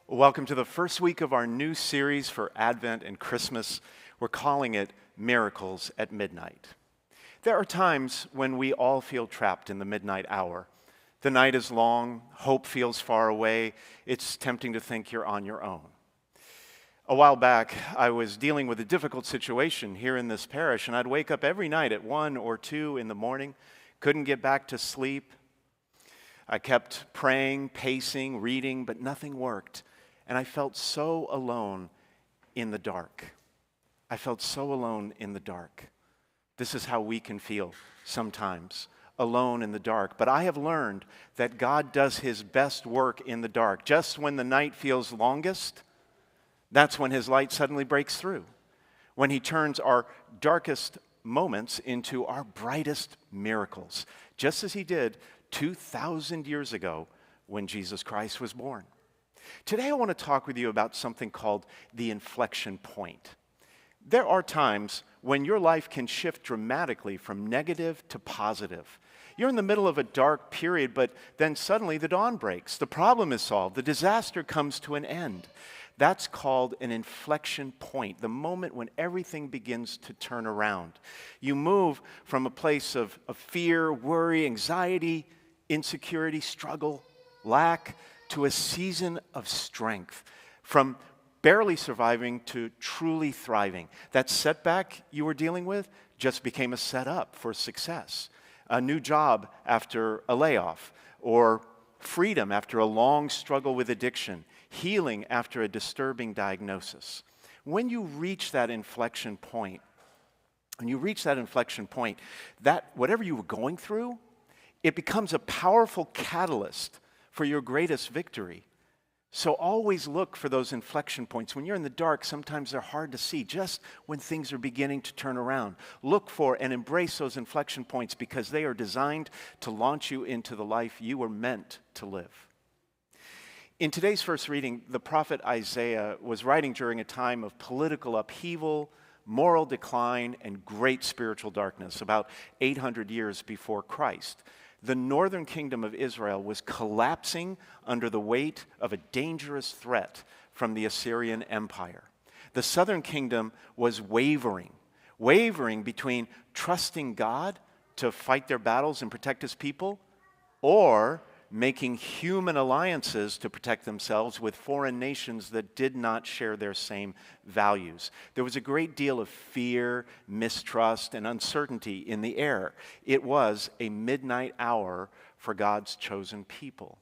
Welcome to the first week of our new series for Advent and Christmas. We're calling it Miracles at Midnight. There are times when we all feel trapped in the midnight hour. The night is long, hope feels far away, it's tempting to think you're on your own. A while back, I was dealing with a difficult situation here in this parish, and I'd wake up every night at 1 or 2 in the morning, couldn't get back to sleep. I kept praying, pacing, reading, but nothing worked. And I felt so alone in the dark. I felt so alone in the dark. This is how we can feel sometimes, alone in the dark. But I have learned that God does his best work in the dark. Just when the night feels longest, that's when his light suddenly breaks through. When he turns our darkest moments into our brightest miracles, just as he did 2,000 years ago when Jesus Christ was born. Today I want to talk with you about something called the inflection point. There are times when your life can shift dramatically from negative to positive. You're in the middle of a dark period, but then suddenly the dawn breaks. The problem is solved. The disaster comes to an end. That's called an inflection point, the moment when everything begins to turn around. You move from a place of fear, worry, anxiety, insecurity, struggle, lack, to a season of strength, from barely surviving to truly thriving. That setback you were dealing with just became a setup for success. A new job after a layoff, or freedom after a long struggle with addiction, healing after a disturbing diagnosis. When you reach that inflection point, that whatever you were going through, it becomes a powerful catalyst for your greatest victory. So always look for those inflection points. When you're in the dark, sometimes they're hard to see, just when things are beginning to turn around. Look for and embrace those inflection points because they are designed to launch you into the life you were meant to live. In today's first reading, the prophet Isaiah was writing during a time of political upheaval, moral decline, and great spiritual darkness, about 800 years before Christ. The northern kingdom of Israel was collapsing under the weight of a dangerous threat from the Assyrian Empire. The southern kingdom was wavering between trusting God to fight their battles and protect his people, or making human alliances to protect themselves with foreign nations that did not share their same values. There was a great deal of fear, mistrust, and uncertainty in the air. It was a midnight hour for God's chosen people.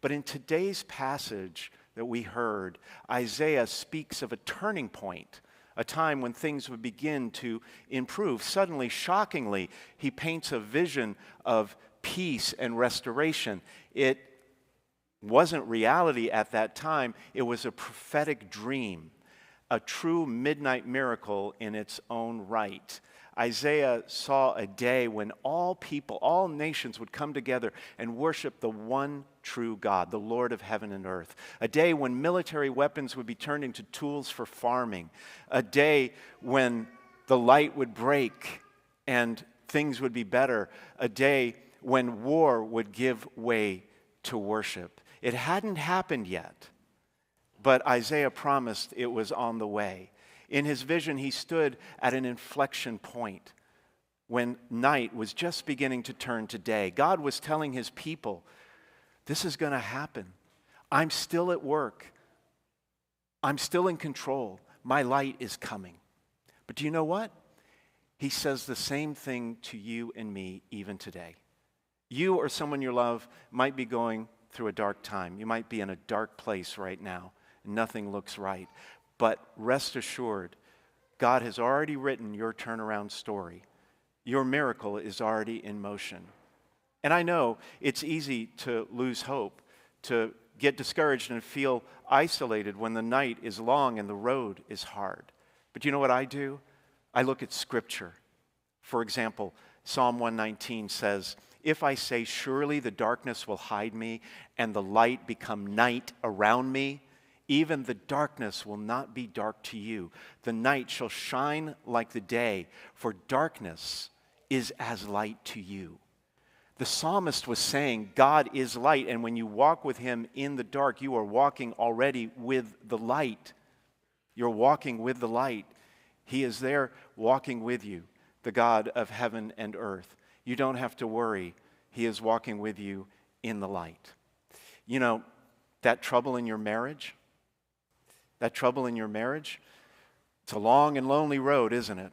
But in today's passage that we heard, Isaiah speaks of a turning point, a time when things would begin to improve. Suddenly, shockingly, he paints a vision of peace and restoration. It wasn't reality at that time. It was a prophetic dream, a true midnight miracle in its own right. Isaiah saw a day when all people, all nations would come together and worship the one true God, the Lord of heaven and earth. A day when military weapons would be turned into tools for farming. A day when the light would break and things would be better. A day when war would give way to worship. It hadn't happened yet, but Isaiah promised it was on the way. In his vision, he stood at an inflection point when night was just beginning to turn to day. God was telling his people, this is going to happen. I'm still at work. I'm still in control. My light is coming. But do you know what? He says the same thing to you and me even today. You or someone you love might be going through a dark time. You might be in a dark place right now. Nothing looks right. But rest assured, God has already written your turnaround story. Your miracle is already in motion. And I know it's easy to lose hope, to get discouraged and feel isolated when the night is long and the road is hard. But you know what I do? I look at Scripture. For example, Psalm 119 says, if I say, surely the darkness will hide me and the light become night around me, even the darkness will not be dark to you. The night shall shine like the day, for darkness is as light to you. The psalmist was saying, God is light, and when you walk with him in the dark, you are walking already with the light. You're walking with the light. He is there walking with you, the God of heaven and earth. You don't have to worry. He is walking with you in the light. You know, that trouble in your marriage, it's a long and lonely road, isn't it?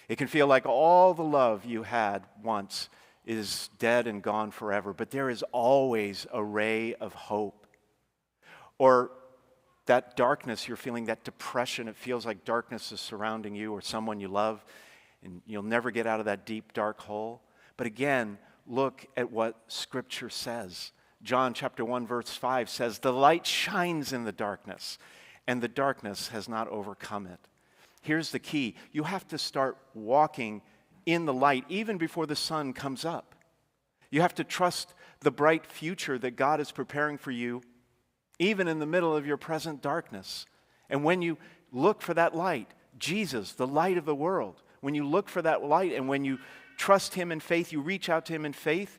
It can feel like all the love you had once is dead and gone forever, but there is always a ray of hope. Or that darkness you're feeling, that depression, it feels like darkness is surrounding you or someone you love, and you'll never get out of that deep, dark hole. But again, look at what Scripture says. John chapter 1, verse 5 says, the light shines in the darkness, and the darkness has not overcome it. Here's the key. You have to start walking in the light even before the sun comes up. You have to trust the bright future that God is preparing for you even in the middle of your present darkness. And when you look for that light, Jesus, the light of the world, when you look for that light and when you trust him in faith, you reach out to him in faith,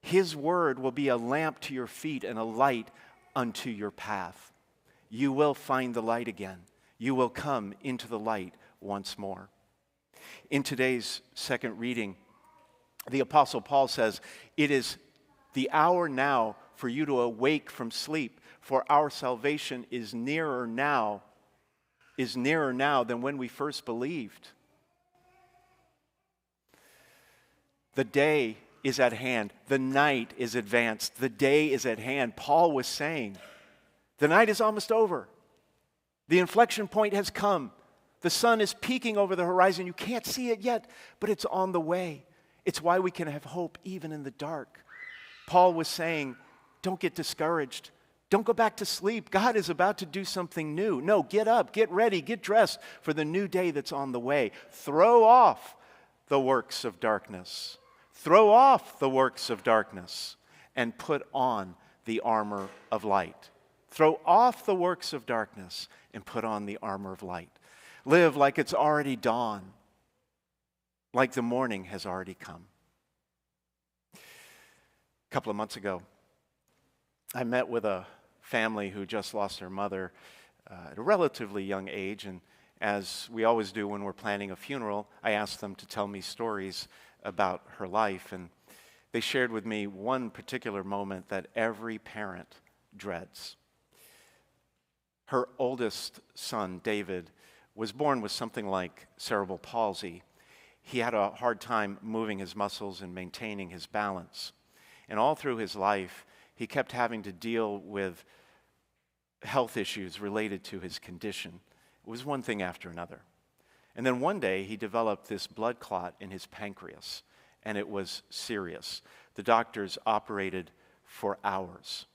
his word will be a lamp to your feet and a light unto your path. You will find the light again. You will come into the light once more. In today's second reading, the Apostle Paul says, it is the hour now for you to awake from sleep, for our salvation is nearer now than when we first believed. The day is at hand. The night is advanced. The day is at hand. Paul was saying, the night is almost over. The inflection point has come. The sun is peeking over the horizon. You can't see it yet, but it's on the way. It's why we can have hope even in the dark. Paul was saying, don't get discouraged. Don't go back to sleep. God is about to do something new. No, get up, get ready, get dressed for the new day that's on the way. Throw off the works of darkness. Throw off the works of darkness and put on the armor of light. Throw off the works of darkness and put on the armor of light. Live like it's already dawn, like the morning has already come. A couple of months ago, I met with a family who just lost their mother at a relatively young age, and as we always do when we're planning a funeral, I asked them to tell me stories about her life, and they shared with me one particular moment that every parent dreads. Her oldest son, David, was born with something like cerebral palsy. He had a hard time moving his muscles and maintaining his balance. And all through his life, he kept having to deal with health issues related to his condition. It was one thing after another. And then one day, he developed this blood clot in his pancreas, and it was serious. The doctors operated for hours,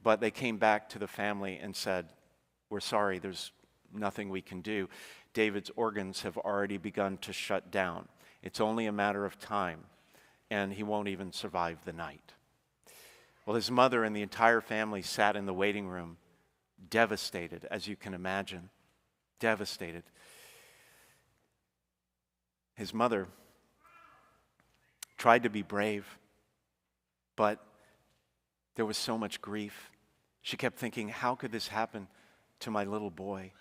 but they came back to the family and said, we're sorry, there's nothing we can do. David's organs have already begun to shut down. It's only a matter of time, and he won't even survive the night. Well, his mother and the entire family sat in the waiting room, devastated, as you can imagine, devastated. His mother tried to be brave, but there was so much grief. She kept thinking, how could this happen to my little boy?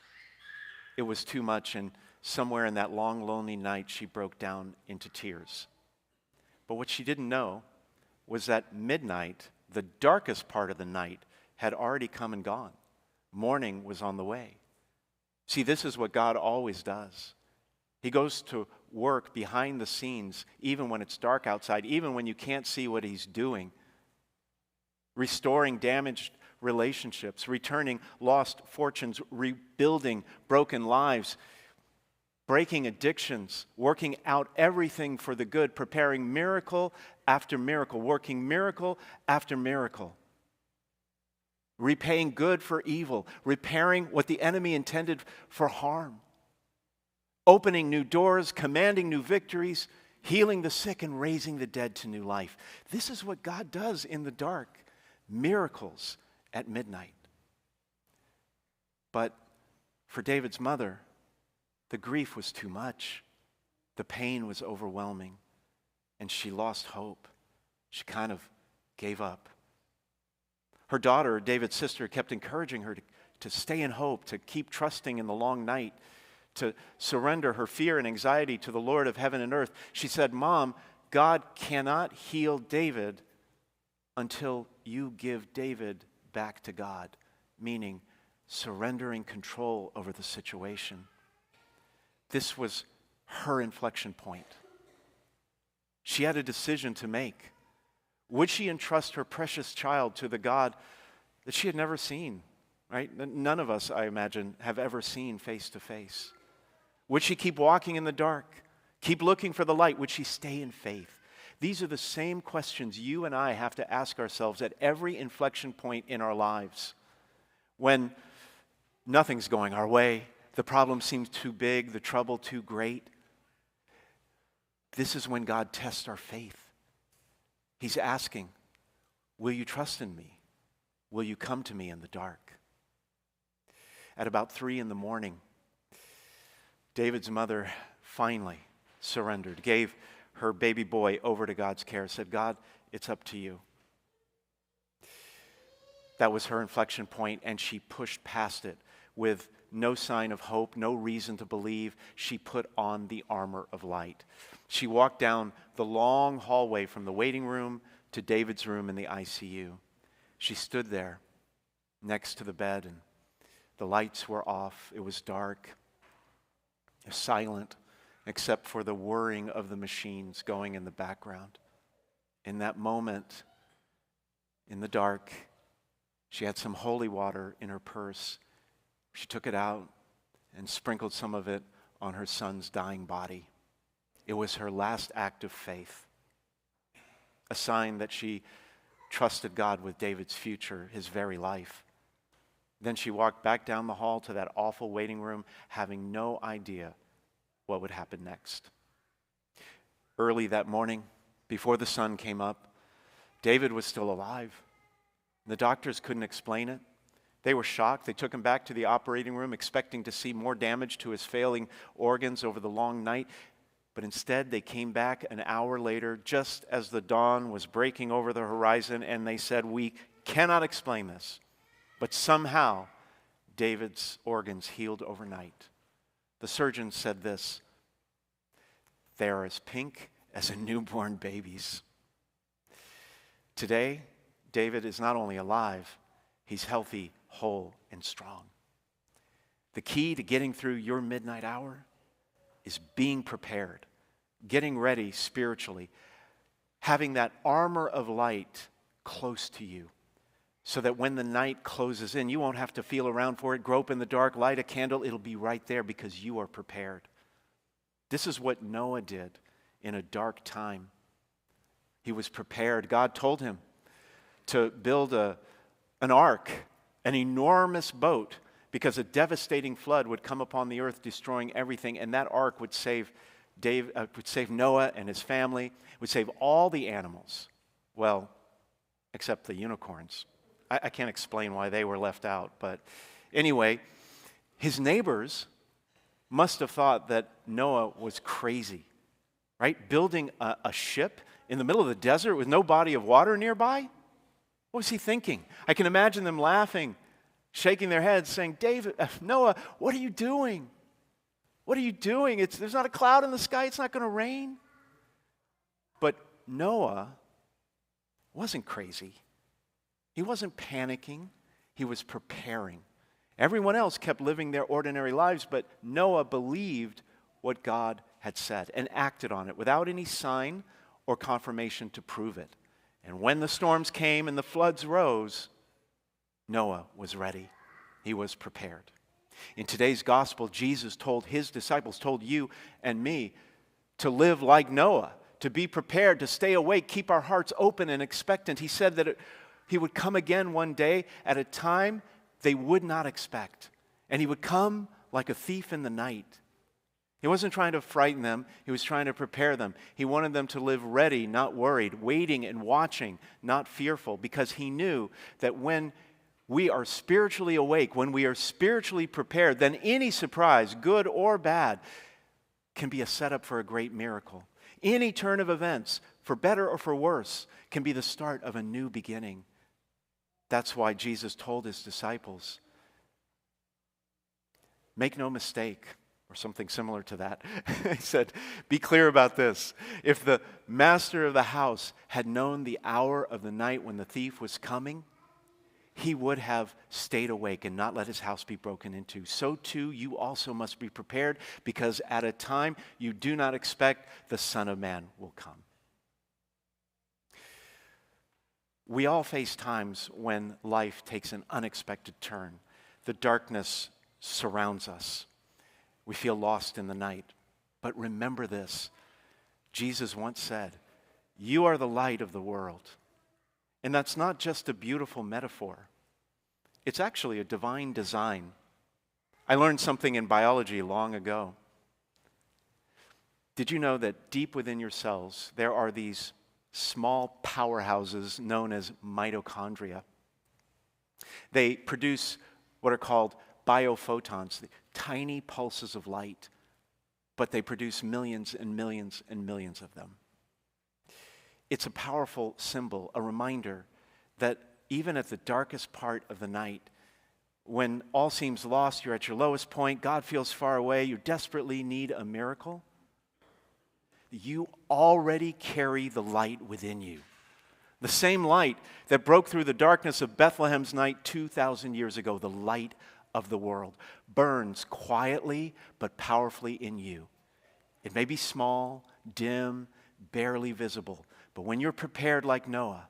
It was too much, and somewhere in that long, lonely night, she broke down into tears. But what she didn't know was that midnight, the darkest part of the night, had already come and gone. Morning was on the way. See, this is what God always does. He goes to work behind the scenes, even when it's dark outside, even when you can't see what he's doing, restoring damaged relationships, returning lost fortunes, rebuilding broken lives, breaking addictions, working out everything for the good, preparing miracle after miracle, working miracle after miracle, repaying good for evil, repairing what the enemy intended for harm, opening new doors, commanding new victories, healing the sick and raising the dead to new life. This is what God does in the dark, miracles at midnight. But for David's mother, the grief was too much. The pain was overwhelming, and she lost hope. she kind of gave up. Her daughter, David's sister, kept encouraging her to stay in hope, to keep trusting in the long night, to surrender her fear and anxiety to the Lord of heaven and earth. She said, Mom, God cannot heal David until you give David back to God, meaning surrendering control over the situation. This was her inflection point. She had a decision to make. Would she entrust her precious child to the God that she had never seen, right? None of us, I imagine, have ever seen face to face. Would she keep walking in the dark? Keep looking for the light? Would she stay in faith? These are the same questions you and I have to ask ourselves at every inflection point in our lives. When nothing's going our way, the problem seems too big, the trouble too great. This is when God tests our faith. He's asking, will you trust in me? Will you come to me in the dark? At about 3 a.m, David's mother finally surrendered, gave her baby boy over to God's care, said, God, it's up to you. That was her inflection point, and she pushed past it with no sign of hope, no reason to believe. She put on the armor of light. She walked down the long hallway from the waiting room to David's room in the ICU. She stood there next to the bed, and the lights were off. It was dark, silent, except for the whirring of the machines going in the background. In that moment, in the dark, she had some holy water in her purse. She took it out and sprinkled some of it on her son's dying body. It was her last act of faith, a sign that she trusted God with David's future, his very life. Then she walked back down the hall to that awful waiting room, having no idea what would happen next. Early that morning, before the sun came up, David was still alive. The doctors couldn't explain it. They were shocked. They took him back to the operating room, expecting to see more damage to his failing organs over the long night. But instead, they came back an hour later, just as the dawn was breaking over the horizon, and they said, we cannot explain this, but somehow David's organs healed overnight. The surgeon said this, they are as pink as a newborn baby's. Today, David is not only alive, he's healthy, whole, and strong. The key to getting through your midnight hour is being prepared, getting ready spiritually, having that armor of light close to you so that when the night closes in, you won't have to feel around for it, grope in the dark, light a candle. It'll be right there because you are prepared. This is what Noah did in a dark time. He was prepared. God told him to build an ark, an enormous boat, because a devastating flood would come upon the earth, destroying everything, and that ark would save Noah and his family, would save all the animals, well, except the unicorns. I can't explain why they were left out, but anyway, his neighbors must have thought that Noah was crazy, right? Building a ship in the middle of the desert with no body of water nearby? What was he thinking? I can imagine them laughing, shaking their heads, saying, Noah, what are you doing? What are you doing? There's not a cloud in the sky. It's not going to rain. But Noah wasn't crazy. He wasn't panicking. He was preparing. Everyone else kept living their ordinary lives, but Noah believed what God had said and acted on it without any sign or confirmation to prove it. And when the storms came and the floods rose, Noah was ready. He was prepared. In today's gospel, Jesus told his disciples, told you and me, to live like Noah, to be prepared, to stay awake, keep our hearts open and expectant. He said that he would come again one day at a time they would not expect. And he would come like a thief in the night. He wasn't trying to frighten them. He was trying to prepare them. He wanted them to live ready, not worried, waiting and watching, not fearful, because he knew that when we are spiritually awake, when we are spiritually prepared, then any surprise, good or bad, can be a setup for a great miracle. Any turn of events for better or for worse, can be the start of a new beginning. That's why Jesus told his disciples, make no mistake, or something similar to that. He said, be clear about this. If the master of the house had known the hour of the night when the thief was coming, he would have stayed awake and not let his house be broken into. So too, you also must be prepared, because at a time you do not expect, the Son of Man will come. We all face times when life takes an unexpected turn. The darkness surrounds us. We feel lost in the night. But remember this. Jesus once said, you are the light of the world. And that's not just a beautiful metaphor. It's actually a divine design. I learned something in biology long ago. Did you know that deep within your cells, there are these small powerhouses known as mitochondria? They produce what are called biophotons, tiny pulses of light, but they produce millions and millions and millions of them. It's a powerful symbol, a reminder that even at the darkest part of the night, when all seems lost, you're at your lowest point, God feels far away, you desperately need a miracle, you already carry the light within you. The same light that broke through the darkness of Bethlehem's night 2,000 years ago, the light of the world, burns quietly but powerfully in you. It may be small, dim, barely visible, but when you're prepared like Noah,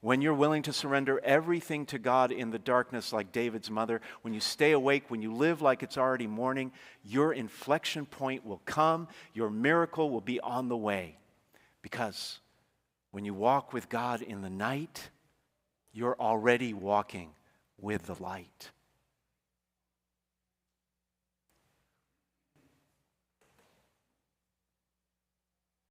when you're willing to surrender everything to God in the darkness like David's mother, when you stay awake, when you live like it's already morning, your inflection point will come, your miracle will be on the way. Because when you walk with God in the night, you're already walking with the light.